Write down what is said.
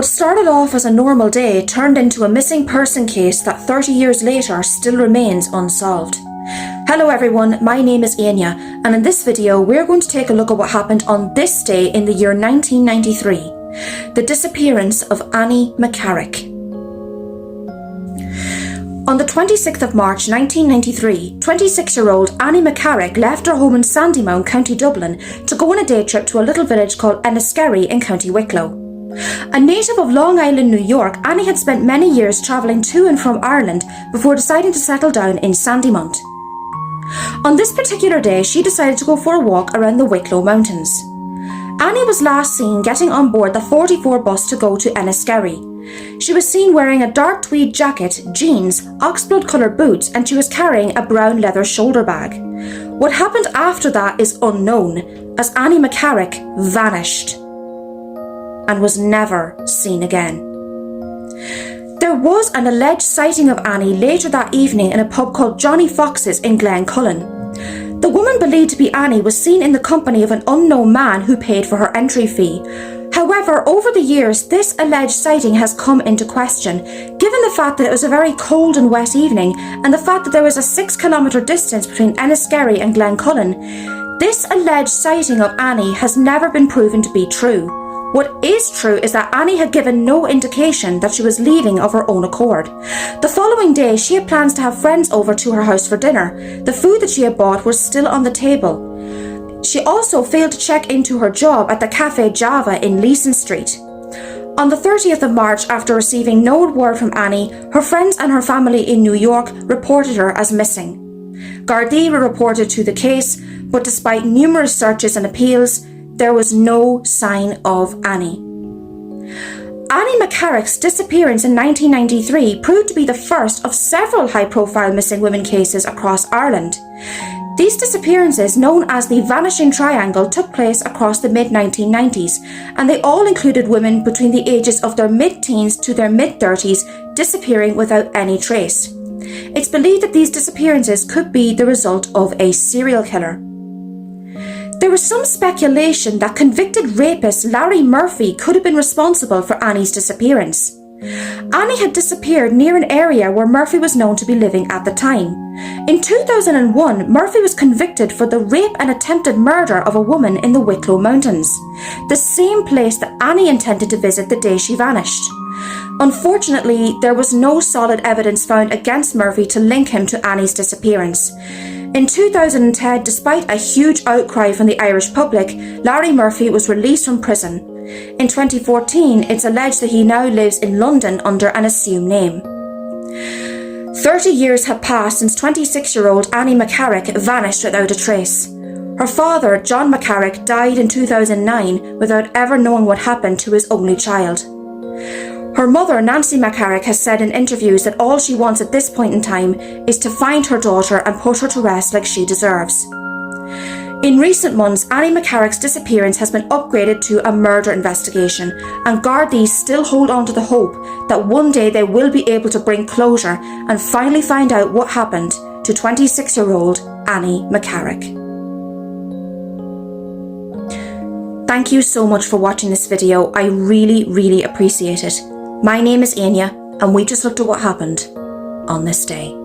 What started off as a normal day turned into a missing person case that 30 years later still remains unsolved. Hello everyone, my name is Anya, and in this video we're going to take a look at what happened on this day in the year 1993, the disappearance of Annie McCarrick. On the 26th of March 1993, 26-year-old Annie McCarrick left her home in Sandymount, County Dublin, to go on a day trip to a little village called Enniskerry in County Wicklow. A native of Long Island, New York, Annie had spent many years travelling to and from Ireland before deciding to settle down in Sandymount. On this particular day, she decided to go for a walk around the Wicklow Mountains. Annie was last seen getting on board the 44 bus to go to Enniskerry. She was seen wearing a dark tweed jacket, jeans, oxblood coloured boots, and she was carrying a brown leather shoulder bag. What happened after that is unknown, as Annie McCarrick vanished and was never seen again. There was an alleged sighting of Annie later that evening in a pub called Johnny Fox's in Glencullen. The woman believed to be Annie was seen in the company of an unknown man who paid for her entry fee. However, over the years, this alleged sighting has come into question, given the fact that it was a very cold and wet evening and the fact that there was a 6-kilometre distance between Enniskerry and Glencullen. This alleged sighting of Annie has never been proven to be true. What is true is that Annie had given no indication that she was leaving of her own accord. The following day, she had plans to have friends over to her house for dinner. The food that she had bought was still on the table. She also failed to check into her job at the Café Java in Leeson Street. On the 30th of March, after receiving no word from Annie, her friends and her family in New York reported her as missing. Gardaí were reported to the case, but despite numerous searches and appeals, there was no sign of Annie. Annie McCarrick's disappearance in 1993 proved to be the first of several high-profile missing women cases across Ireland. These disappearances, known as the Vanishing Triangle, took place across the mid-1990s, and they all included women between the ages of their mid-teens to their mid-30s disappearing without any trace. It's believed that these disappearances could be the result of a serial killer. There was some speculation that convicted rapist Larry Murphy could have been responsible for Annie's disappearance. Annie had disappeared near an area where Murphy was known to be living at the time. In 2001, Murphy was convicted for the rape and attempted murder of a woman in the Wicklow Mountains, the same place that Annie intended to visit the day she vanished. Unfortunately, there was no solid evidence found against Murphy to link him to Annie's disappearance. In 2010, despite a huge outcry from the Irish public, Larry Murphy was released from prison. In 2014, it's alleged that he now lives in London under an assumed name. 30 years have passed since 26-year-old Annie McCarrick vanished without a trace. Her father, John McCarrick, died in 2009 without ever knowing what happened to his only child. Her mother, Nancy McCarrick, has said in interviews that all she wants at this point in time is to find her daughter and put her to rest like she deserves. In recent months, Annie McCarrick's disappearance has been upgraded to a murder investigation, and Gardaí still hold on to the hope that one day they will be able to bring closure and finally find out what happened to 26-year-old Annie McCarrick. Thank you so much for watching this video. I really appreciate it. My name is Anya, and we just looked at what happened on this day.